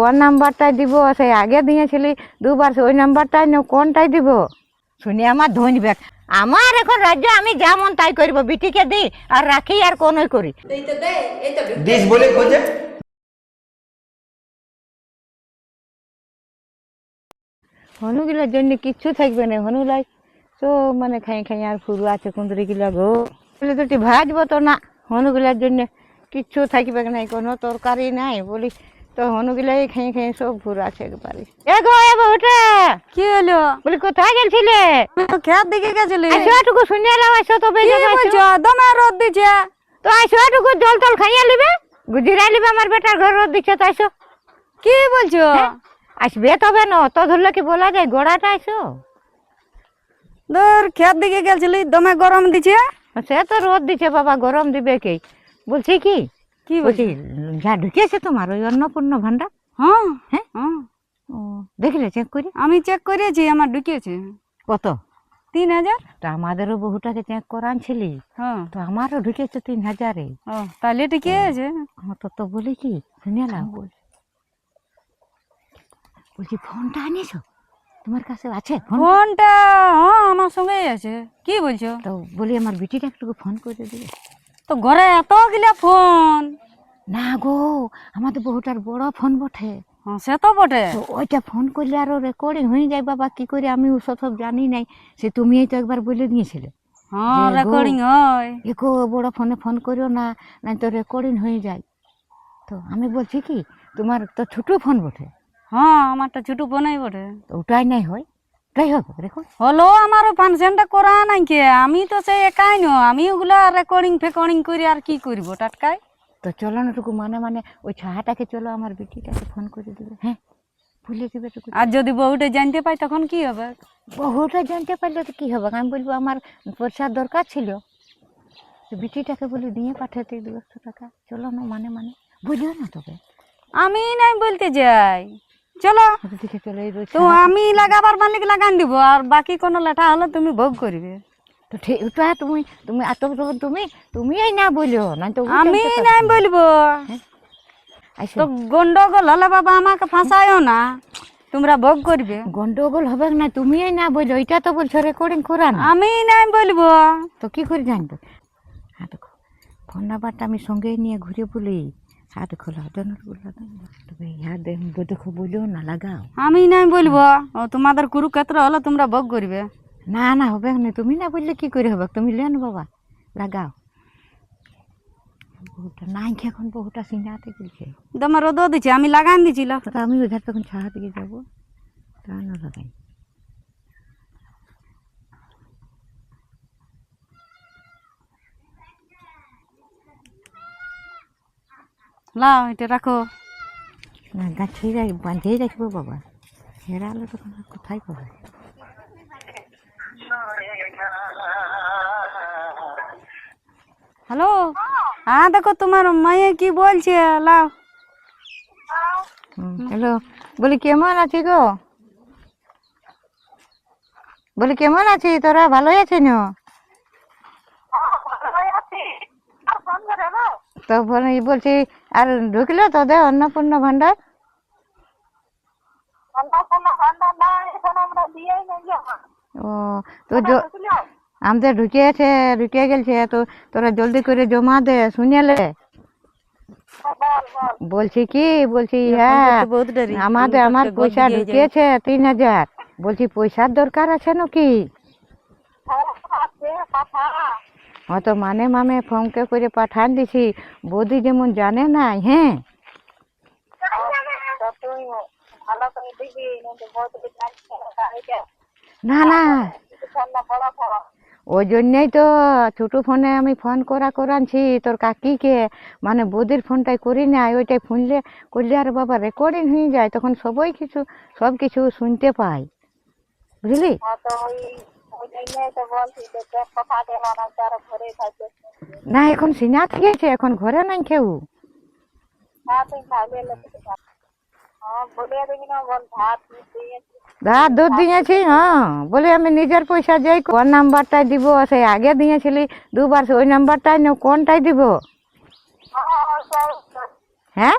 কোন নাম্বারটাই দিব, সেই আগে দিয়েছিলি দুবার, ওই নাম্বারটাই কোনটাই দিব? শুনি আমার ধনী ব্যাগ, আমার এখন রাজ্য, আমি যেমন তাই করব, বিটিকে দিই আর রাখি আর কোনই করি। দিস বলে খোঁজে হনুগুলোর জন্য কিচ্ছু থাকবে না, হনুলাই তো মানে খাই খাই আর ফুরু আছে কুন্দরি গুলা গো, দুটি ভাজবো তো না, হনুগুলার জন্য কিচ্ছু থাকবে না, কোনো তরকারি নাই বলি তো হনুগুলাই খাই খাই সব ফুরু আছে একবারে। এ গো এ বউটা, কি হলো? বলি কোথায় গেছিলে? খেত দিকে গেছিলি? আইসোটুকু শুনে এলাম, আইসো তো বেজে বলছো দমে রোদ দিছে, তো আইসোটুকু জল টল খাইয়া লিবে, গুজিরাই লিবে, আমার বেটার ঘর রোদ দিচ্ছে তো আইসো। কি বলছো? আসবে তবে না তো ধরলে কি বলা যায়, গোড়াটা আইসো। তোর খেত দিকে গেছিলি, দমে গরম দিছে। সে তো রোদ দিচ্ছে বাবা, গরম দিবে কে? বলছি কি কি বলছি, যা ঢুকেছে তোমার ওই অন্নপূর্ণ ভান্ডার? হ্যাঁ হ্যাঁ, হ্যাঁ, ও দেখলে চেক করি? আমি চেক করেছি, আমার ঢুকেছে। কত? 3000। তো আমাদেরও বহুটাকে চেক করানছিলি, হ্যাঁ, তো আমারও ঢুকেছে 3000-এ। ও তাহলে ঠিকই আছে। তো বলি কি শুনে নাও, বলছি ফোনটা আনিস, তোমার কাছে আছে ফোন? ফোনটা হ্যাঁ আমার সঙ্গেই আছে। কি বলছো? তো বলি আমার বিটিটা একটু ফোন করে দিবে। তো ঘরে এত গিলা ফোন। না গো, আমাদের বহুটার বড় ফোন বটে, হ্যাঁ সে তো বটে। তো ওইটা ফোন করলে আরো রেকর্ডিং হয়ে যায় বাবা, কি করে আমি ওসব সব জানি নাই, সে তুমিই তো একবার বলে দিয়েছিলে। হ্যাঁ যে গো, রেকর্ডিং হয়। এগো বড় ফোনে ফোন করিও না, নাই তো রেকর্ডিং হয়ে যায়। তো আমি বলছি কি, তোমার তো ছোট ফোন বটে। হ্যাঁ আমারটা ছোট ফোনই বটে। তো ওটাই নাই হয়, তাই হবে রেকর্ড। হলো আমারও ফাংশনটা করা নাই কে, আমি তো সেই একাই নো, আমি ওগুলা রেকর্ডিং ফেকর্ডিং করি আর কি করব টাটকাই। তো চলো না টুকু মানে মানে ওই ছাহাটাকে চলো আমার বিটিটাকে ফোন করে দিবে, হ্যাঁ ভুলে দিবে টুকু। আর যদি বউটা জানতে পাই তখন কি হবে? বহুটা জানতে পারলে তো কি হবে, আমি বলবো আমার পয়সার দরকার ছিল, তো বিটিটাকে বলি দিয়ে পাঠাতে 200 টাকা, চলো না মানে মানে বুঝলো না তবে। আমি নাই বলতে যাই, চলো দিকে চলে এই তো আমি লাগাবার মালিক লাগান দিব, আর বাকি কোনো লেঠা হলে তুমি ভোগ করবে। তো ঠিক ওটা তুমি তুমি এত তুমি তুমি এই না বলো না তো আমি নাই বলবো। তো গন্ডগোল হলে বাবা আমাকে ফাঁসায়ও না, তোমরা ভোগ করবে। গন্ডগোল হবে না, তুমি এই না বলো, এটা তো বলছো রেকর্ডিং করা না। আমি নাই বলবো। তো কি করে জানবো? হ্যাঁ দেখো, ফোন নাম্বারটা আমি সঙ্গে নিয়ে ঘুরে বলি, হাত খোলা তবে দেখো বলো না লাগাও। আমি নাই বলবো, ও তোমাদের কুরুক্ষেত্র হলে তোমরা ভোগ করবে। না না হবে না, তুমি না বললে কি করে হবে, তুমি লেন বাবা লাগাও। বহুটা নাই কি এখন, বহুটা সিনাতে গেছে, তোমার রোদ দিচ্ছে, আমি লাগান দিছিলাম। তো আমি ওইধার তখন ছাড়া দিকে যাবো, তা না লাগাই। লাও এটা রাখো। না গাছে বাঁধেই রাখবো বাবা, হেরালে তখন আর কোথায় পাবে। হ্যালো, হ্যাঁ দেখো তোমার মায়ে কি বলছে, লাও। হ্যালো, বলি কেমন আছি গো, বলি কেমন আছি, তোরা ভালোই আছি না? তো বলছি আর ঢুকলো তোদের অন্নপূর্ণ ভান্ডার? ও তো আমাদের ঢুকে গেছে, তো তোরা জলদি করে জমা দে শুনেলে। বলছি কি, বলছি হ্যাঁ আমার পয়সা ঢুকেছে 3000, বলছি পয়সার দরকার আছে নাকি? তো মানে মামে ফোনকে করে পাঠান দিছি, বৌদি যেমন জানে নাই। হ্যাঁ না না, ওই জন্যই তো ছোট ফোনে আমি ফোন করানছি তোর কাকিকে, মানে বৌদির ফোনটাই করি না, ওইটাই ফোনলে করলে আর বাবা রেকর্ডিং হয়ে যায়, তখন সব কিছু শুনতে পাই, বুঝলি? না এখন সিনা খেয়েছে, এখন ঘরে নাই কেউ। ভাত দুধ দিয়েছি, হ্যাঁ বলে আমি নিজের পয়সা যাই, কোন নাম্বারটাই দিব, সেই আগে দিয়েছিলি দুবার, ওই নাম্বারটাই কোনটাই দিব? হ্যাঁ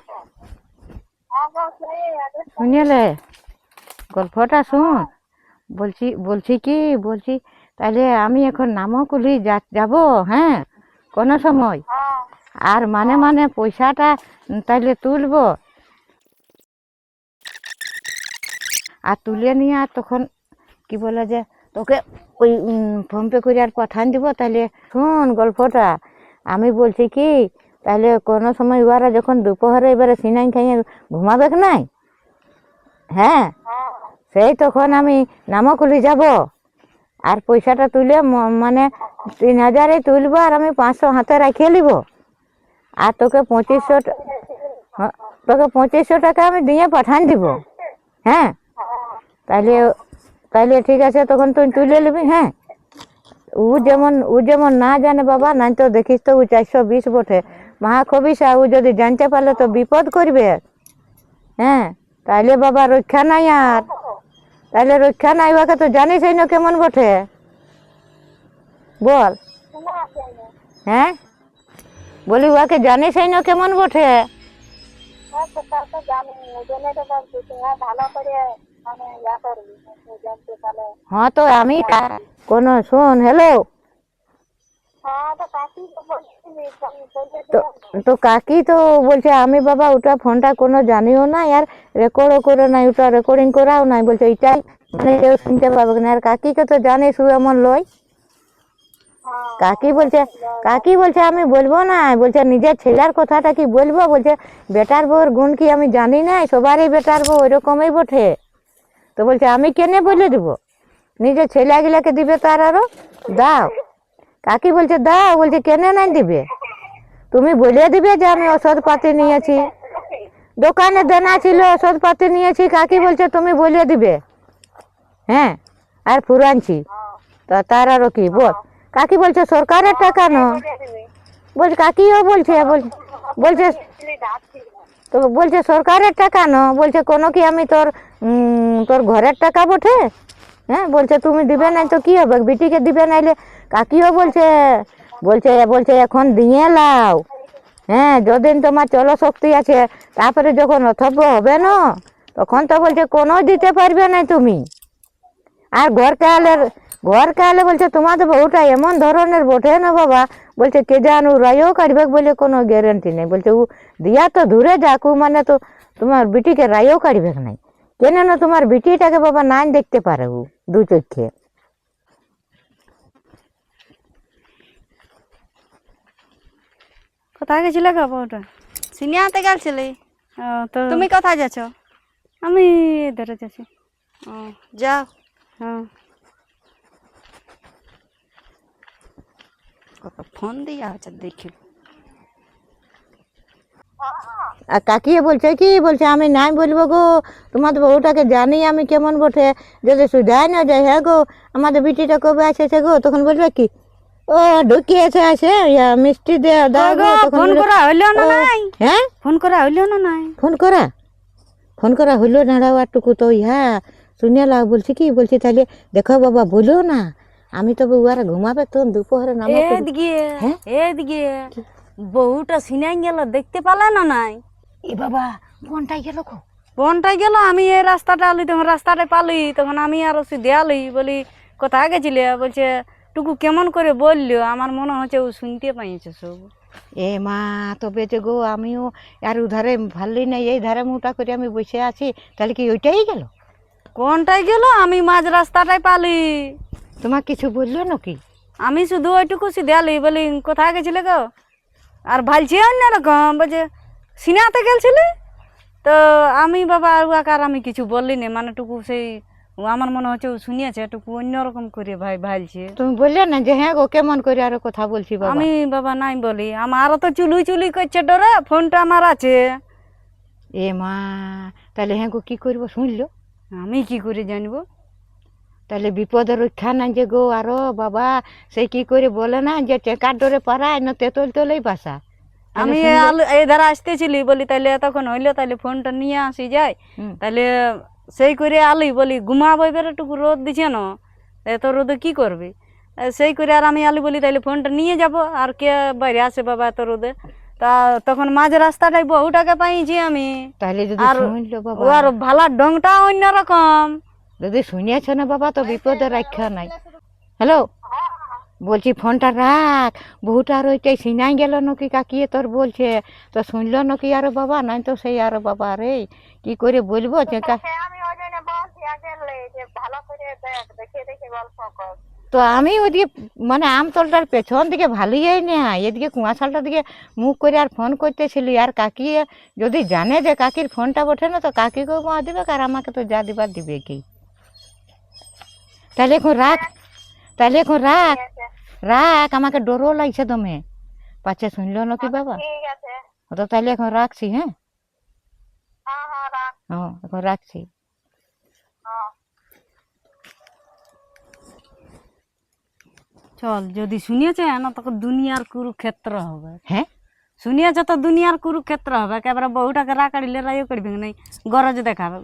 শুনিলে গল্পটা শুন। বলছি তাহলে আমি এখন নামকুলি যাব, হ্যাঁ, কোনো সময়। আর মানে পয়সাটা তাহলে তুলবো, আর তুলে নিয়ে আর তখন কি বলে যে তোকে ওই ফোনপে করে আর পাঠান দিব। তাহলে শোন গল্পটা, আমি বলছি কি, তাহলে কোনো সময় ওরা যখন দুপুরে এবারে সিনাই খাইয়ে ঘুমাবে নাই, হ্যাঁ, সেই তখন আমি নামকুলি যাব, আর পয়সাটা তুলে মানে 3,000 তুলবো, আর আমি 500 হাতে রাখিয়ে নিব, আর তোকে 2500 টাকা আমি দিয়ে পাঠান দিব, হ্যাঁ। তাহলে ঠিক আছে, তখন তুই তুলে নিবি, হ্যাঁ। ও যেমন না জানে বাবা, নাই তো দেখিস তো ও 420 বটে মহাখবিসা, ও যদি জানতে পারলে তো বিপদ করবে, হ্যাঁ। তাইলে বাবা রক্ষা নাই, আর তাইলে রক্ষা নাই, ওকে তো জানিস না কেমন বটে, বল, হ্যাঁ, বলি ওকে জানিস না কেমন বটে। হ্যাঁ, তো আমি কোন শোন, হ্যালো, তো কাকি তো বলছে আমি বাবা ওটা ফোনটা কোনো জানিও না, আর রেকর্ডও করে নাই, ওটা রেকর্ডিং করাও নাই, বলছে এটাই মানে কেউ শুনতে পাবে না। আর কাকিকে তো জানিস ও এমন লয়। কাকি বলছে আমি বলবো না, বলছে নিজের ছেলের কথাটা কি বলবো, বলছে বেটার বউর গুণ কি আমি জানি নাই, সবারই বেটার বউ ওইরকমই বটে। তো বলছে আমি কেনে বলে দিব, নিজের ছেলেগুলাকে দিবে তার, আরো দাও। কাকি বলছে দাও, বলছে কেনে নাই দিবে, তুমি বলে দিবে যে আমি ওষুধপাতি নিয়েছি, দোকানে দেনা ছিল ওষুধপাতি নিয়েছি, কাকি বলছে তুমি বলে দিবে, হ্যাঁ, আর ফুরানছি, তা তার আরো কি বল। কাকি বলছে সরকারের টাকা ন, বলছে কাকিও বলছে তো বলছে সরকারের টাকা ন, বলছে কোনো কি আমি তোর ঘরের টাকা বটে, হ্যাঁ। বলছে তুমি দিবে নাই তো কি হবে, বিটিকে দিবে নাইলে। কাকিও বলছে এখন দিয়ে লাও, হ্যাঁ, যদিন তোমার চলশক্তি আছে, তারপরে যখন অথব্য হবে না, তখন তো বলছে কোনো দিতে পারবে না তুমি। আর ঘর কালে বলছে তোমাদের বউটা এমন ধরনের বটে না বাবা, বলছে কে জানু রায়ও কাটবে বলে কোনো গ্যারেন্টি নেই, বলছে ও দিয়া তো দূরে যাক, মানে তো তোমার বিটিকে রায়ও কাটবে নাই, কেন না তোমার বিটিটাকে বাবা নাই দেখতে পারে ও দু চোখে। কোথায় গেছিলে গো বউটা? সিনিয়াতে গেছিলি? তো তুমি কোথায় যাচ্ছ? আমি ধরে যাচ্ছি। যাও। হ্যাঁ, ফোন দিয়া হচ্ছে দেখি। আর কাকিয়ে বলছে আমি নাই বলবো গো, তোমাদের বউটাকে জানি আমি কেমন বটে, যদি সুধাই না যায়, হ্যাঁ গো আমাদের বিটিটা কবে আসেছে গো, তখন বলবে কি ও ঢুকিয়েছে আছে মিষ্টি দাও গো, ফোন করা হইলো না নাই? হ্যাঁ, ফোন করা হইলো না নাই? ফোন করা হইলো না রাওয়ারটুকু তো হ্যাঁ শুনিয়ালা। বলছি তাহলে দেখো বাবা বলো না, আমি তো বউয়ারা ঘুমাবে তো দুপুরে নাম এদিকে বহুটা সিনাই গেল, দেখতে পালা না নাই? এ বাবা কোনটাই গেল গো? কোনটাই গেল? আমি এই রাস্তাটা আলি, তখন রাস্তাটা পালি, তখন আমি আর দেয়ালি বলি কোথায় গেছিলে, বলছে টুকু কেমন করে বললো, আমার মনে হচ্ছে ও শুনতে পাইছে সব। এ মা তবে যে গো আমিও আর উধারে ভালই নাই, এই ধারে মুটা করে আমি বসে আছি, তাহলে কি ওইটাই গেল? কোনটাই গেল? আমি মাঝ রাস্তাটাই পালি। তোমার কিছু বললো নাকি? আমি শুধু ওইটুকু দেয়ালি বলি কোথায় গেছিলে গো, আর ভালছে অন্যরকম, বলছে সিনাতে গেলছিলে। তো আমি বাবা আর আমি কিছু বললি না, মানে টুকু সেই আমার মনে হচ্ছে ও শুনিয়েছে, টুকু অন্যরকম করে ভালছে। তুমি বললে না যে হ্যাঁ গো কেমন করে আরো কথা বলছি বাবা? আমি বাবা নাই বলি, আমারও তো চুলুই করছে ডরে, ফোনটা আমার আছে। এ মা তাহলে হ্যাঁ গো কি করবো শুনলো? আমি কি করে জানবো? তাহলে বিপদের রক্ষা নাই যে গো আরো বাবা, সেই কি করে বলে না যে টেকার ডরে পাড়ায় না তেতল তলেই বাসা। আমি এই ধারা আসতেছিলি বলি তাহলে তখন হইলো, তাহলে ফোনটা নিয়ে আসি যাই, তাহলে সেই করে আলি বলি ঘুমাবো, এবারে টুকু রোদ দিছে না, এত রোদে কি করবি, সেই করে আর আমি আলি বলি তাহলে ফোনটা নিয়ে যাব, আর কে বাইরে আসে বাবা এত রোদে। তা তখন মাঝ রাস্তাটায় বউটাকে পাইছি আমি। তাহলে যদি আর শুনলো বাবা, ওর ভালার ডংটা অন্যরকম। যদি শুনিয়েছ না বাবা তো বিপদে রাখা নাই। হ্যালো, বলছি ফোনটা রাখ, বহুটা আর ওইটাই সিনাই গেল নাকি কাকিয়ে তোর বলছে, তো শুনলো নাকি আরো বাবা, নাই তো সেই আরো বাবা রে কি করে বলবো যে তো আমি ওইদিকে মানে আমতলটার পেছন দিকে ভালোই না, এদিকে কুয়াশালটার দিকে মুখ করে আর ফোন করতেছিলি, আর কাকি যদি জানে যে কাকির ফোনটা ওঠে না তো কাকিকেও মা দিবে আর আমাকে তো যা দিবার দিবে কি। তাহলে এখন রাখ, তাহলে এখন রাখ, রাখ, আমাকে ডরও লাগছে দমে, পাচ্ছে শুনলো নাকি বাবা। তো তাহলে এখন রাখছি। হ্যাঁ, হ্যাঁ এখন রাখছি। চল, যদি শুনিয়েছে না তখন দুনিয়ার কুরুক্ষেত্র হবে। হ্যাঁ, শুনিয়েছে তো দুনিয়ার কুরুক্ষেত্র হবে, একেবারে বউটাকে রাকাড়িলে রাইও করবি নাই, গরজ দেখাবে।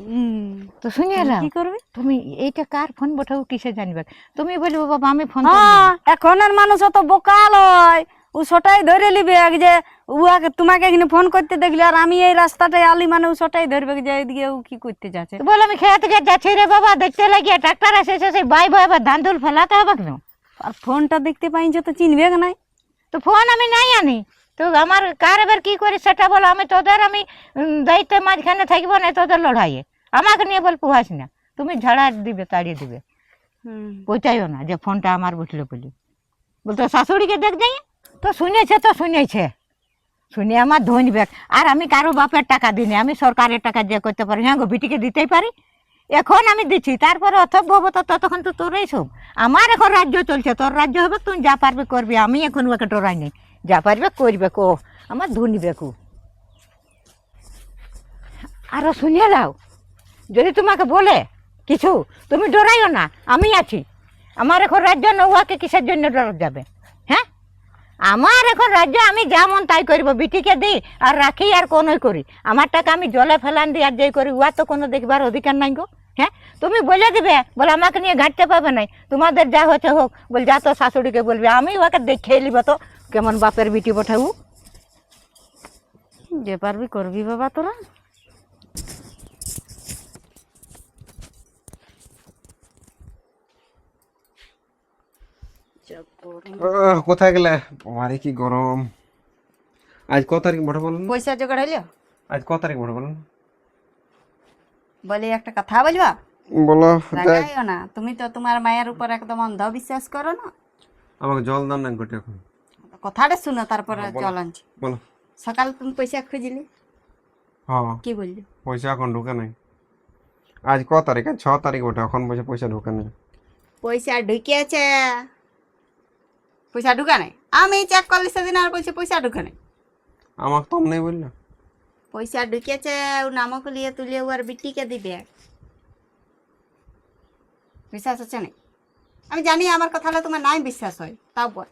তো শুনিয়ে নাও, কি করবি? তুমি এইটা কার ফোন বঠাও কিসে জানবে, তুমি বলবো বাবা আমি ফোন হ্যাঁ, এখনের মানুষ অত বোকা লয়, ও সেটাই ধরে নিবে যে উহাকে তোমাকে এখানে ফোন করতে দেখলি আর আমি এই রাস্তাটায় আলি, মানে ও সেটাই ধরবে যে এইদিকে ও কি করতে যাচ্ছে। বলে আমি খেয়ে থেকে যাচ্ছি রে বাবা, দেখতে লাগিয়ে ট্রাক্টর এসেছে, সেই বাই বাই আবার ধান ধুল ফেলাতে হবে কেন। আর ফোনটা দেখতে পাইছে তো চিনবে নাই। তো ফোন আমি নাই আনি, তো আমার কার এবার কি করি সেটা বলো, আমি তোদের আমি দায়িত্বের মাঝখানে থাকবো না তোদের লড়াইয়ে, আমাকে নিয়ে বল পুহাস না, তুমি ঝাড়া দিবে তাড়িয়ে দিবে, পৌঁছাইও না যে ফোনটা আমার বুঝলো বলি, বলতো শাশুড়িকে দেখ যাই। তো শুনেছে, তো শুনেছে, শুনে আমার ধনবে, আর আমি কারো বাপের টাকা দিই না, আমি সরকারের টাকা যে করতে পারি, হ্যাঁ গো বিটিকে দিতেই পারি, এখন আমি দিচ্ছি, তারপরে অথব্য হবো তো ততক্ষণ তো তোরাই সব। আমার এখন রাজ্য চলছে, তোর রাজ্য হবে, তুই যা পারবে করবি, আমি এখন ওকে ডরাই নেই, যা পারবে করবে কো, আমার ধুনবে কু। আরো শুনিয়ে দাও, যদি তোমাকে বলে কিছু তুমি ডরাইও না, আমি আছি, আমার এখন রাজ্য নৌয়াকে কিসের জন্য ডরা যাবে। হ্যাঁ, আমার এখন রাজ্য, আমি যেমন তাই করবো, বিটিকে দিই আর রাখি আর কোনোই করি, আমার টাকা আমি জলে ফেলান দিই আর যাই করি, উয়া তো কোনো দেখবার অধিকার নাই গো। হ্যাঁ, তুমি বলে দিবে, বলে আমাকে নিয়ে ঘাটতে পাবে নাই, তোমাদের যা হচ্ছে হোক, বল যা তো শাশুড়িকে বলবে, আমি ওকে দেখে নিব তো কেমন বাপের বিটি পাঠাবো। যে পারবি করবি বাবা তোরা। কোথায় গেলে? আরে কি গরম। আজ কত তারিখ ভোট বলুন? পয়সা জোগাড় হইলো? আজ কত তারিখ ভোট বলুন? বলে একটা কথা বলবা, বলো। রাগাইও না, তুমি তো তোমার মায়ের উপর একদম অন্ধ বিশ্বাস করো না। আমাকে জল দাম না ঘটে এখন। কথাটা শুনো তারপরে চল আনছি। বলো। সকাল তুমি পয়সা খুঁজলি, হ্যাঁ, কি বললি? পয়সা এখন ঢুকে নাই। আজ ক তারিখ? আজ 6 তারিখ ওঠে, এখন বলছে পয়সা ঢুকে নাই। পয়সা ঢুকিয়েছে, পয়সা ঢুকা নাই, আমি চেক করলি সেদিন আর বলছি পয়সা ঢুকে নাই। আমাকে তো নেই বললো। পয়সা ঢুকেছে, ও নামক লিয়ে তুলিয়ে ওর বিটিকে দিবে, বিশ্বাস হচ্ছে না? আমি জানি আমার কথাটা তোমার নাই বিশ্বাস হয়, তাও বল।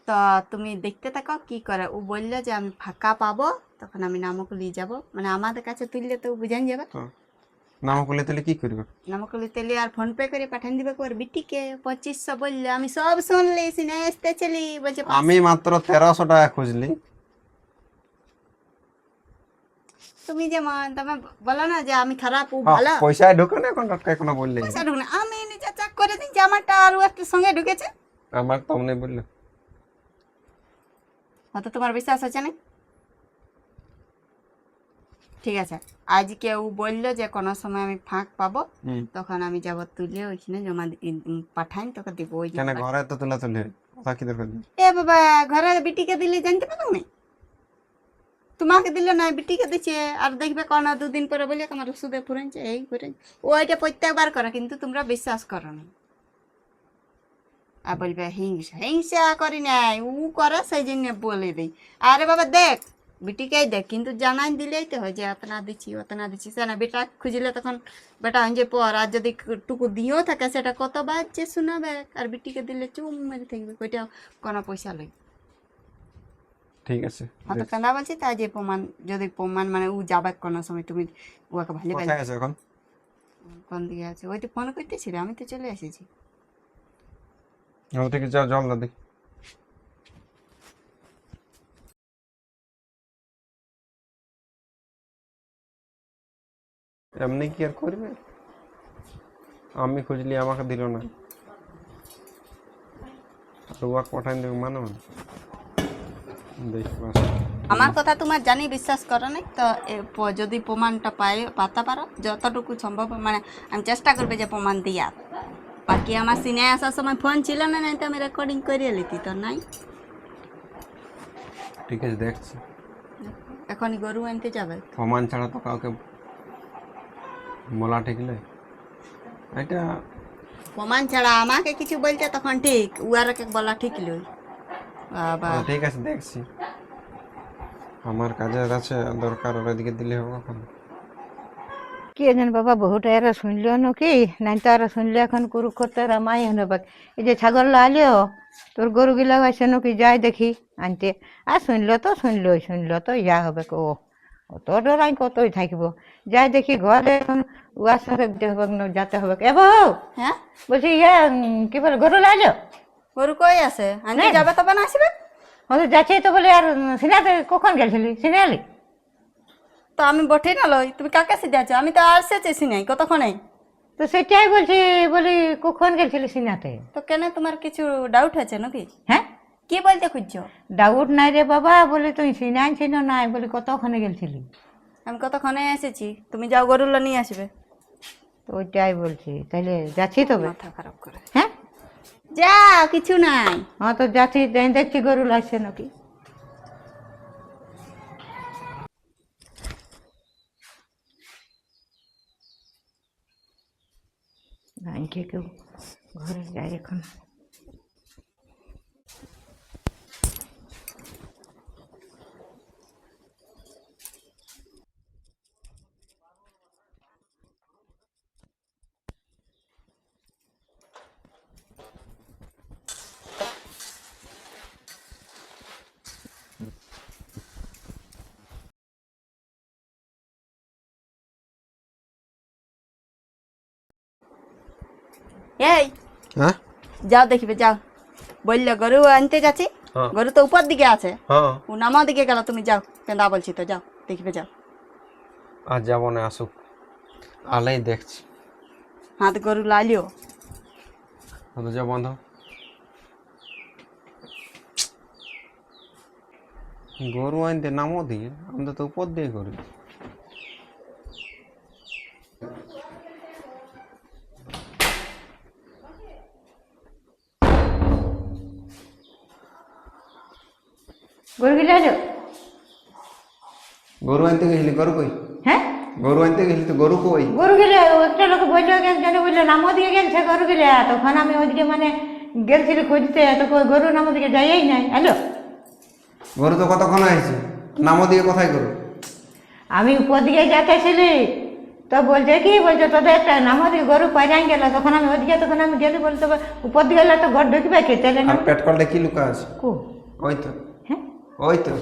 তো তুমি দেখতে থাকো কি করে। ও বললো যে আমি ফাঁকা পাবো তখন আমি নামক লিয়ে যাবো, মানে আমাদের কাছে তুললে তো বুঝান যাবে। নামক করলে তাহলে কি করবে? নামক লিয়ে তুলে আর ফোন পে করে পাঠান দিবে ওর বিটিকে। 2500 বললো, আমি সব শুনলি, সিনে আসতে চলি বলছে আমি মাত্র 1300 টাকা খুঁজলি। তুমি যেমন তুমি বলো না যে আমি খারাপ, ও হ্যাঁ, ভালো। পয়সা ঢুকে না এখন, এখনো বললে। পয়সা ঢুকে না, আমি নিজে চেক করে দিই যে আমারটা আর একটা সঙ্গে ঢুকেছে। আমাকে তো নেই বললো। হয়তো তোমার বিশ্বাস আছে না। ঠিক আছে, আজকে ও বললো যে কোনো সময় আমি ফাঁক পাবো তখন আমি যাবো, তুলে ওইখানে জমা পাঠাই তোকে দিব। ওই কেন ঘরে তো তুলে তুলে কথা কি দরকার? এ বাবা, ঘরে বিটিকে দিলে জানতে পারো না, তোমাকে দিলে না বিটিকে দিচ্ছে, আর দেখবে কোন 2 দিন পরে বলে আমার ওষুধে ফুরেছে, এই ফুরেছে, ওইটা প্রত্যেকবার করে, কিন্তু তোমরা বিশ্বাস করো না। আর বলবে হিংসা, হিংসা করি নাই, ও করে সেই জন্য বলে দিই। আরে বাবা দেখ, বিটিকেই দেখ, কিন্তু জানাই দিলেই তো হয় যে অতনা দিচ্ছি অতনা দিচ্ছি, সে না বেটা খুঁজলে তখন বেটা হয়ে পর, আর যদি টুকু দিয়েও থাকে সেটা কতবার যে শোনাবে, আর বিটিকে দিলে চুম মেরে থাকবে, ওইটা কোনো পয়সা লই। ঠিক আছে, হয়তো কেনা বলছি তাই যে প্রমাণ, যদি প্রমাণ মানে ও যাবে কোনো সময়, তুমি ওকে ভালো কোথায় আছে এখন? কোন দিকে আছে, ওই তো ফোন করতেছিল, আমি তো চলে এসেছি। ঠিক আছে, যাও জল দাও দেখি। এমনি কি আর করবে? আমি খুঁজলি আমাকে দিল না, আর ওয়াক পাঠান দেবে মানো না। দেখবো আমার কথা তোমার জানি বিশ্বাস করো নাই তো যদি প্রমাণটা পাতা পারো যতটুকু সম্ভব মানে আমি চেষ্টা করবে যে প্রমাণ দিয়া। বাকি আমার সিনে আসার সময় ফোন ছিল না, নাই তো আমি রেকর্ডিং করে লিতি তো নাই। ঠিক আছে দেখছি, এখনই গরু আনতে যাবে। প্রমাণ ছাড়া তো কাউকে বলা ঠিক নয়। এটা প্রমাণ ছাড়া আমাকে কিছু বলতে তখন ঠিক, উয়ারকে বলা ঠিক লই। বাবা ঠিক আছে দেখছি, আমার কাজের আছে দরকার, ওর দিকে দিলে হবে কখন? কি জান বাবা, বহুটা এরা শুনলো নাকি নাই তো এরা শুনলে এখন কুরুক্ষেত্রের রামায়ণ হবে। এই যে ছাগল আলিও তোর গরুগুলা হয়েছে নাকি, যাই দেখি আনতে। আর শুনলো তো ইয়া হবে ও অত ডরাই কতই থাকবো। যাই দেখি ঘরে এখন উয়ার সাথে হবে যেতে হবে। এ বউ, হ্যাঁ বলছি ইয়ে কি বলে গরু লাইলো? গরু কই আছে আনতে যাবে তবে না আসবে? যাচ্ছি তো বলে। আর সিনাতে কখন গেছিলি? সিনে আলি? তো আমি বঠে না লই, তুমি কাকে সিধাচ্ছ? আমি তো আসেছি নাই কতক্ষণে। তো সেটাই বলছি, বলি কখন গেছিলি সিনাতে? তো কেন তোমার কিছু ডাউট আছে নাকি? হ্যাঁ, কি বলতে খুঁজছো? ডাউট নাই রে বাবা, বলে তুই সিনাই ছিল নাই, বলি কতক্ষণে গেছিলি? আমি কতক্ষণে এসেছি, তুমি যাও গরুলা নিয়ে আসবে। তো ওইটাই বলছি, তাহলে যাচ্ছি তবে। মাথা খারাপ করে হ্যাঁ যা, কিছু নাই। হ্যাঁ তো যাচ্ছি, দেখছি গরু লাগছে নাকি। ভাইকে কেউ ঘরে যাই এখন। এই হ্যাঁ যাও দেখিবে, যাও। বললে গরু আনতে যাচ্ছি, হ্যাঁ। গরু তো উপর দিকে আছে, হ্যাঁ, ও নামা দিকে গেল। তুমি যাও, কেন্দা বলছি তো, যাও দেখিবে, যাও। আর যাবো না, আসুক, আলাই দেখছি। হাত গরু লালিও। যা বন্ধ, গরু আনতে নামও দিয়ে আমরা তো উপর দিয়ে করি। গরু গিলে আলো? গরু আনতে গেছিলি, গরু কই? হ্যাঁ, গরু আনতে গেছিলি তো গরু কই? গরু গিলে একটা লোক বললো, একজন বললো নামো দিয়ে গেছে গরু গিলে। তখন আমি ওইদিকে মানে গেছিলি খুঁজতে, তো গরু নামো দিকে যাইই নাই। হ্যালো, গরু তো কতক্ষণ হয়েছে, নামও দিয়ে কোথায় গরু? আমি উপর দিকে যেতেছিলি তো বলছে কি, বলছে তোদের একটা নামো দিকে গরু পাইরাই গেল। তখন আমি ওইদিকে, তখন আমি গেলি, বলতে উপর দিকে গেলে তো ঘর ঢুকবে কে? তাহলে না আর পেট কলটা কি লুকা আছে? কো? ওই তো, হ্যাঁ, ওই তো।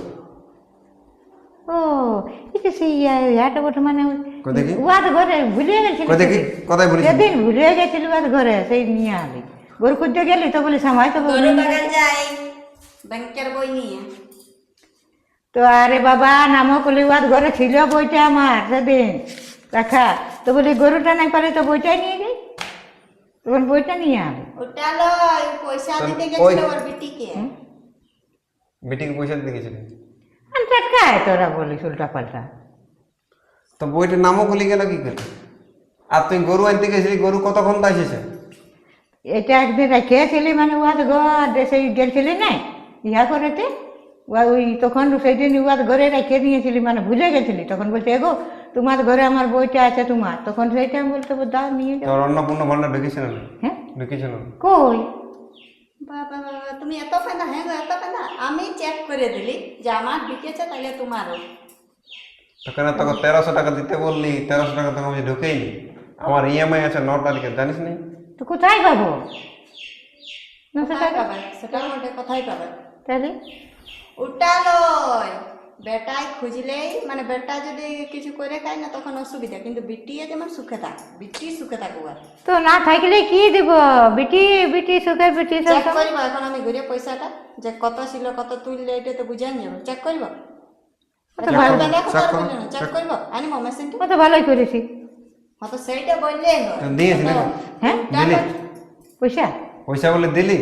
ও এটা সেই ইয়াটা বটে, মানে কই দেখি? উয়াদ ঘরে ভুলিয়ে গেছিলি। কই দেখি, কোথায় বলিস? সেদিন ভুলিয়ে গেছিলি উয়াদ ঘরে, সেই নিয়ে আলি। গরু খুঁজতে গেলি তো বলি সামাই তো গরু বাগান যাই ব্যাংকের বই নিয়ে। তো আরে বাবা, নামও করলি উয়াদ ঘরে ছিল বইটা আমার সেদিন রাখা। তো বলি গরুটা নাই পারে তো বইটাই নিয়ে যাই, তখন বইটা নিয়ে আলি। ওটা লয়, পয়সা দিতে ওই- গেছিল ওর বিটিকে। মিটিং পয়সা দিতে গেছিলি টাটকায় তোরা বলিস উল্টা পাল্টা। তো বইটার নামও গলি গেল কি করে? আর তুই গরু আনতে গেছিলি, গরু কতক্ষণ তো এসেছে? এটা একদিন রেখেছিলি, মানে উয়াদ ঘর সেই গেছিলি না ইহা করেতে, ওই তখন সেই দিন উয়াদ ঘরে রেখে দিয়েছিলি, মানে ভুলে গেছিলি। তখন বলছে এগো তোমার ঘরে আমার বইটা আছে তোমার, তখন সেইটা আমি বলতে দাও নিয়ে যাও। তোর অন্নপূর্ণ ভান্ডার ঢুকেছে না? হ্যাঁ, ঢুকেছে না? কই? বাবা বাবা, তুমি এত ফেদা? হ্যাঁ গো, এত ফেদা। আমি চেক করে দিলি যে আমার ঢুকেছে, তাহলে তোমারও। তখন তোকে 1300 টাকা দিতে বললি, 1300 টাকা তোকে আমি ঢুকেইনি। আমার ইএমআই আছে 9 তারিখে, জানিস নি? তো কোথায় পাবো? না কোথায় সেটা পাবে? সেটার মধ্যে কোথায় পাবে? তাহলে ওটা লয়, বেটায় খুঁজলেই, মানে বেটা যদি কিছু করে খায় না তখন অসুবিধা, কিন্তু বিটিয়ে যেমন সুখে থাক, বিটি সুখে থাকবো। আর তো না থাকলে কি দিব? বিটি বিটি সুখের বিটি চেক করিব এখন আমি ঘুরে পয়সাটা, যে কত ছিল কত তুললে, এটা তো বুঝাই যাব। চেক করিব, চেক করিব, আনিব মেশিনটা। তো ভালোই করেছি। হ্যাঁ তো সেইটা বললে তো দিয়েছি নাকি? হ্যাঁ দিলি পয়সা পয়সা বলে দিলি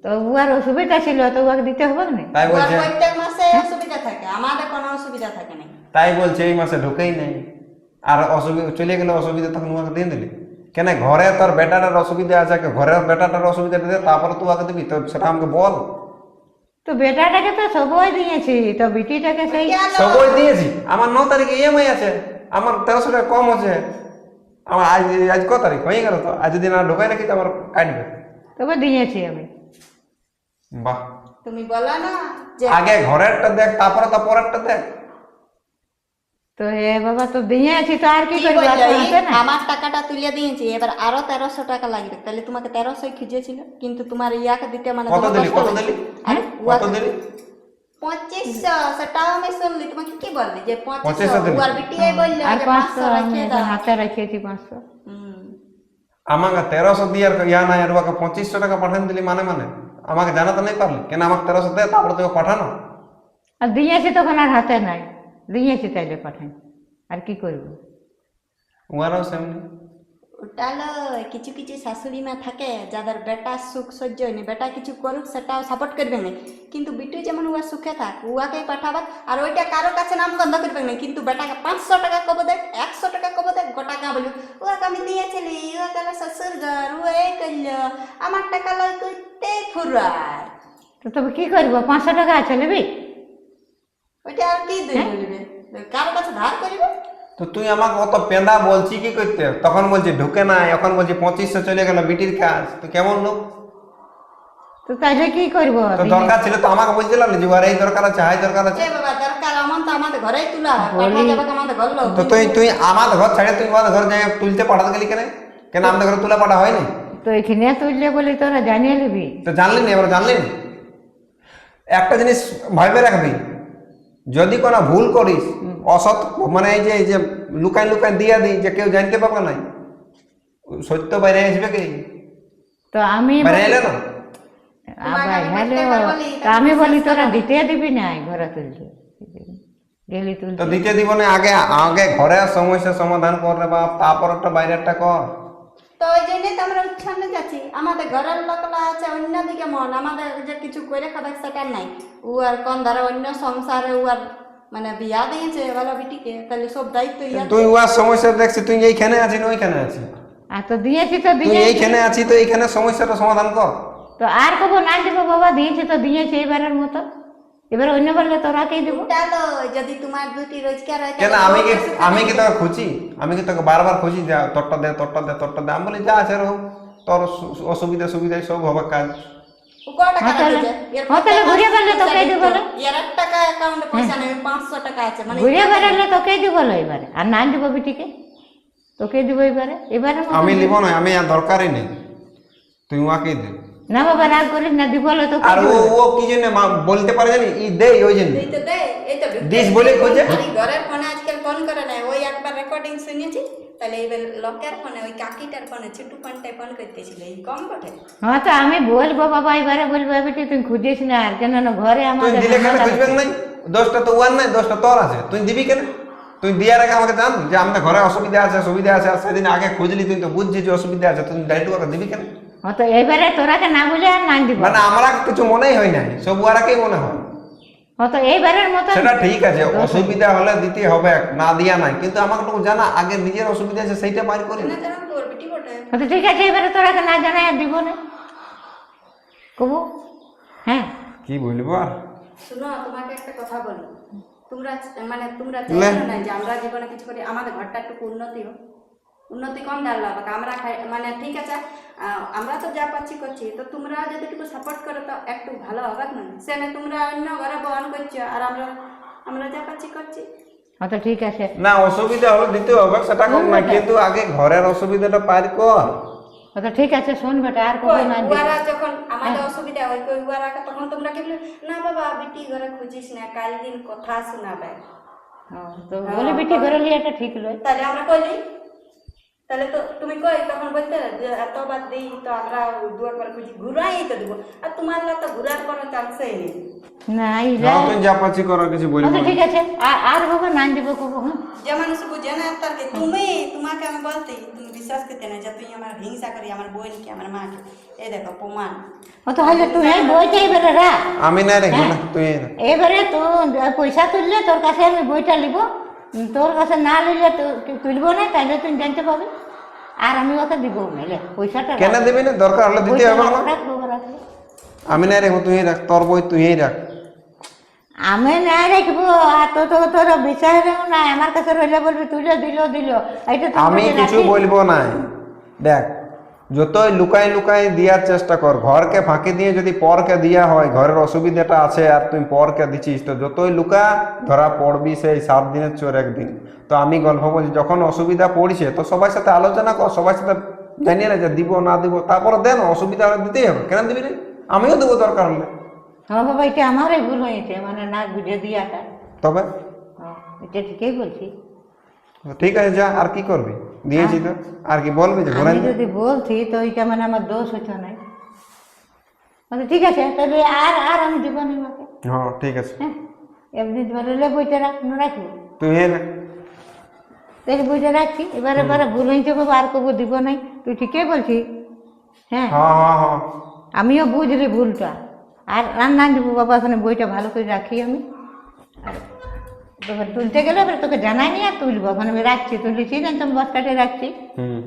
তো উয়ার অসুবিধা ছিল তো উয়াকে দিতে হবে না তাই বলছে প্রত্যেক মাসে অসুবিধা থাকে, আমাদের কোনো অসুবিধা থাকে না। তাই বলছে এই মাসে ঢুকেই নাই আর অসুবিধা চলে গেলে অসুবিধা তখন উহাকে দিয়ে দিলি কেন ঘরে তোর বেটাটার অসুবিধা আছে ঘরের বেটাটার অসুবিধা দিতে তারপরে তুই উহাকে দিবি তো সেটা আমাকে বল তো বেটাটাকে তো সবই দিয়েছি তো বিটিটাকে সেই সবই দিয়েছি আমার 9 তারিখে ইএমআই আছে আমার 1300 টাকা কম আছে আমার আজ আজ কত তারিখ হয়ে গেল তো আজ যদি না ঢোকাই রাখি তো আমার কাটবে তবে দিয়েছি আমি। বাহ তুমি বলো না যে আগে ঘরেরটা দেখ তারপরে তো পরেরটা দেখ তো হে বাবা তো দিয়েছি তো আর কি কি করবো আর তো বললো, হাতে না। আমার টাকাটা তুলে দিয়েছি, এবার আরো 1300 টাকা লাগবে, তাহলে তোমাকে 1300 খুঁজেছিল, কিন্তু তোমার ইয়াকে দিতে মানে কত তোমার দিলি কষ্ট কত হয়েছে। দিলি আর কত উয়াকে দিলি 2500, সেটাও আমি শুনলি, তোমাকে কি বললি যে 2500 2500, দিলি? উয়ার বিটিয়ে বললো আর যে 500 500 আমি রাখিয়ে এখন দাও। হাতে রেখেছি 500। হুম। আমাকে 1300 দিয়ে আর ইয়া নাই আর ওকে 2500 টাকা পাঠান দিলি মানে আমাকে জানাতে নাই পারলি কেন আমাকে 1300 দে তারপরে তোকে পাঠানো আর দিয়েছি তখন আর হাতে নাই দিয়েছি তাইলে পাঠাই আর কি করবো। উহারাও সেমনি ওটা লয়, কিছু কিছু শাশুড়ি মা থাকে যাদের বেটা সুখ সহ্য হয়নি, বেটা কিছু করুক সেটাও সাপোর্ট করবে না, কিন্তু বিটু যেমন উয়া সুখে থাক উয়াকেই পাঠাবার, আর ওইটা কারো কাছে নাম গন্ধ করবে না, কিন্তু বেটাকে 500 টাকা কব দেখ 100 টাকা কব দেখ গোটা কা বলি উয়াকে আমি দিয়েছিলি, উয়া গেল শ্বশুর ঘর, ও এই করলো, আমার টাকা লয় করতে ফুরায়, তো তবে কি করবো 500 টাকা আছে নেবি? ওইটা আর কি দিয়ে বলবে, কারো কাছে ধার করবে। তো তুই আমাকে অত পেঁদা বলছি কি করতে তখন বলছি ঢুকে না এখন বলছি 2500 চলে গেল বিটির কাজ তো কেমন লোক তো তাইলে কি করবো? তো দরকার ছিল তো আমাকে বলছিলাম না যে ওর এই দরকার আছে হাই দরকার আছে এ বাবা দরকার আমার তো আমাদের ঘরেই তুলা হয়, পাঠা যাবে আমাদের ঘর লোক। তো তুই আমাদের ঘর ছাড়ে তুই আমাদের ঘর যাই তুলতে পাঠাতে গেলি কেন কেন আমাদের ঘরে তুলা পাঠা হয়নি তো এখানে তুললে বলি তোরা জানিয়ে নিবি। তো জানলি না এবার জানলি না একটা জিনিস ভাবে রাখবি যদি কোনো ভুল করিস অসৎ মানে এই যে লুকাই লুকাই দিয়া দিই যে কেউ জানতে পারবে না সত্য বাইরে আসবে কি তো আমি বাইরে এলে না আবার হ্যালো তা আমি বলি তোরা দিতে দিবি না ঘরে তুলতে গেলি তো তুলতে। দিতে দিব না আগে আগে ঘরের সমস্যা সমাধান কর রে বাপ তারপর একটা বাইরেরটা কর তো ওই জন্যই তো আমরা উচ্ছন্নে যাচ্ছি, আমাদের ঘরের লোকলা আছে অন্যদিকে মন, আমাদের যে কিছু করে খাবে সেটা নাই, ও আর কোন ধারে অন্য সংসারে ও আর মানে বিয়া দিয়েছে ভালো বিটিকে, তাহলে সব দায়িত্ব ইয়ার। তুই ওর সমস্যা দেখছি তুই এইখানে আছিস না ওইখানে আছিস আর তো দিয়েছি তো তুই দিয়েছি এইখানে আছিস তো এইখানে সমস্যাটা সমাধান কর তো আর কব না দেবো বাবা দিয়েছি তো দিয়েছি এবারের মতো এবার অন্য বললে তোরা কে দেবো। ওটা তো যদি তোমার দুটি রোজগার হয় কেন তাহলে আমি কি তোকে খুঁজি আমি কি তোকে বারবার খুঁজি যা তোরটা দে তোরটা দে তোরটা দে আমি বলি যা আছে রো তোর অসুবিধা সুবিধায় সব হবে কাজ ও কত টাকা হ্যাঁ, তাহলে- রাখছে? এর হ্যাঁ, তাহলে ঘুরে বেড়ালে তো কে দেবো না? এর 1 টাকা অ্যাকাউন্টে পয়সা নেই, 500 টাকা আছে, মানে ঘুরে বেড়ালে তোকে দিব এবারে আর না দিব বিটিকে তোকে দিব এবারে এবারে আমি নিব না আমি আর দরকারই নেই তুই ওয়াকেই দে না বাবা রাগ করিস না দিব তোকে আর ও কি জন্য বলতে পারে জানি ই দে ওই জন্য এই তো দে, এই তো দিস বলে খোঁজে আমি ঘরের ফোনে আজকাল ফোন করে না, ওই একবার রেকর্ডিং শুনেছি, তাহলে এইবার লোকের ফোনে ওই কাকিটার ফোনে ছোটু ফোনটায় ফোন করতেছিল, এই কম বটে। হ্যাঁ তো আমি বলবো বাবা এবারে বলবো বেটি তুই খুঁজিস না আর কেন না ঘরে তুই আমাদের দিলে কেন খুঁজবেন নাই দোষটা তো ওয়ার নাই দোষটা তোর আছে তুই দিবি কেন তুই দিয়ার আগে আমাকে জান যে আমাদের ঘরে অসুবিধা আছে সুবিধা আছে আর সেদিন আগে খুঁজলি তুই তো বুঝছিস যে অসুবিধা আছে তুই ডাইরেক্ট ওকে দিবি কেন হ্যাঁ তো এবারে তোরাকে না বলে আর না দিব মানে আমরা কিছু মনেই হয় নাই সব ওরাকেই মনে হয় হ্যাঁ তো এইবারের মতো সেটা ঠিক আছে অসুবিধা হলে দিতে হবে না দিয়া নাই কিন্তু আমাকে তো জানা আগে নিজের অসুবিধা আছে সেইটা বাইর করি না জানো তোর বিটি বটে। হ্যাঁ তো ঠিক আছে এবারে তোরাকে না জানাই আর দিব না কবু হ্যাঁ কি বলবো আর শুনো তোমাকে একটা কথা বলি, তোমরা মানে তোমরা লে। চাইছো না যে আমরা জীবনে কিছু করি, আমাদের ঘরটা একটু উন্নতি হোক, উন্নতি কম ডাল আমরা মানে ঠিক আছে আমরা তো যা পাচ্ছি করছি, তো তোমরা যদি একটু সাপোর্ট করো তো একটু ভালো হবে না, সে না তোমরা অন্য ঘরে বহন করছো আর আমরা যা পাচ্ছি করছি। হ্যাঁ তো ঠিক আছে না অসুবিধা হলে দিতে হবে সেটা কম না কিন্তু আগে ঘরের অসুবিধাটা পার কর হ্যাঁ তো ঠিক আছে শোন বেটা আর কবু না দিব উয়ারা যখন আমাদের অসুবিধা হয় কই উয়ারা তখন তোমরা কি বলে না বাবা বিটি ঘরে খুঁজিস না, কাল দিন কথা শোনাবে, হ্যাঁ, তো বলে বেটি ঘরে লিয়ে এটা ঠিক লয় তাহলে আমরা কইলি তাহলে তো তুমি কই তখন বলতে যে এতবার দিই তো আমরা দু একবার খুঁজি ঘুরাই তো দেবো, আর তোমার তো ঘুরার কোনো চান্সই নেই। না ইলা না তুই যা পাচ্ছি করার কিছু বলবো আচ্ছা না। ঠিক আছে আর বাবা না দিব কবো হ্যাঁ যেমন বুঝে না তার কি তুমি তোমাকে আমি বলতে তুমি বিশ্বাস করতে না যে তুই আমার হিংসা করি আমার বোনকে আমার মাকে, এই দেখো প্রমাণ। ও তো হলে তুই বইটা এবারে রাখ আমি না রেখে না তুই এই রাখ। এবারে তো পয়সা তুললে তোর কাছে আমি বইটা নিব, তোর কাছে না নিলে তুলবো না, তাইলে তুই জানতে পাবি আর আমি ওকে দিব নাইলে পয়সাটা রাখ। কেন দিবি না? দরকার হলে দিতে বইটা হবে না। রাখ, বাবা, রাখলে। আমি না রেখো তুই রাখ, তোর বই তুই রাখ। আমি না রাখবো আর তোর বিশ্বাস রাখবো না, আমার কাছে রইলে বলবি তুলে দিল এইটা তো আমি বলে কিছু রাখি। বলবো না। দেখ যতই লুকাই লুকাই দেওয়ার চেষ্টা কর, ঘরকে ফাঁকি দিয়ে যদি পরকে দেওয়া হয়, ঘরের অসুবিধাটা আছে আর তুই পরকে দিচ্ছিস, তো যতই লুকা ধরা পড়বি সেই 7 দিনের চোর একদিন। তো আমি গল্প বলছি, যখন অসুবিধা পড়ছে তো সবার সাথে আলোচনা কর, সবার সাথে জানিয়ে না যে দিব না দিব, তারপরে দেন অসুবিধা হলে দিতেই হবে। কেন দিবি না? আমিও দেবো দরকার হলে। হ্যাঁ বাবা এটা আমারই ভুল হয়েছে, মানে না বুঝে দিয়াটা। তবে হ্যাঁ, এটা ঠিকই বলছি। ঠিক আছে যা, আর কি করবি? দিয়েছি তো, আর কি বলবি যে ঘুরাই আমি দে? যদি বলছি তো ওইটা মানে আমার দোষ হচ্ছে নাই। মানে ঠিক আছে তাহলে আর আমি দিব না আমাকে। হ্যাঁ ঠিক আছে, হ্যাঁ এমনি বলে বইটা রাখবো, তুই রাখ। তাহলে বইটা রাখছি। এবারে ভুল হয়েছে বাবা, আর কবো দিব নাই। তুই ঠিকই বলছি। হ্যাঁ হ্যাঁ হ্যাঁ হ্যাঁ আমিও বুঝলি ভুলটা, আর রান্না দিব বাবা, এখানে বইটা ভালো করে রাখি আমি। আর তোকে তুলতে গেলে এবার তোকে জানাই নি আর তুলবো, ওখানে আমি রাখছি, তুলেছি জানতাম বস্তাতে রাখছি। হুম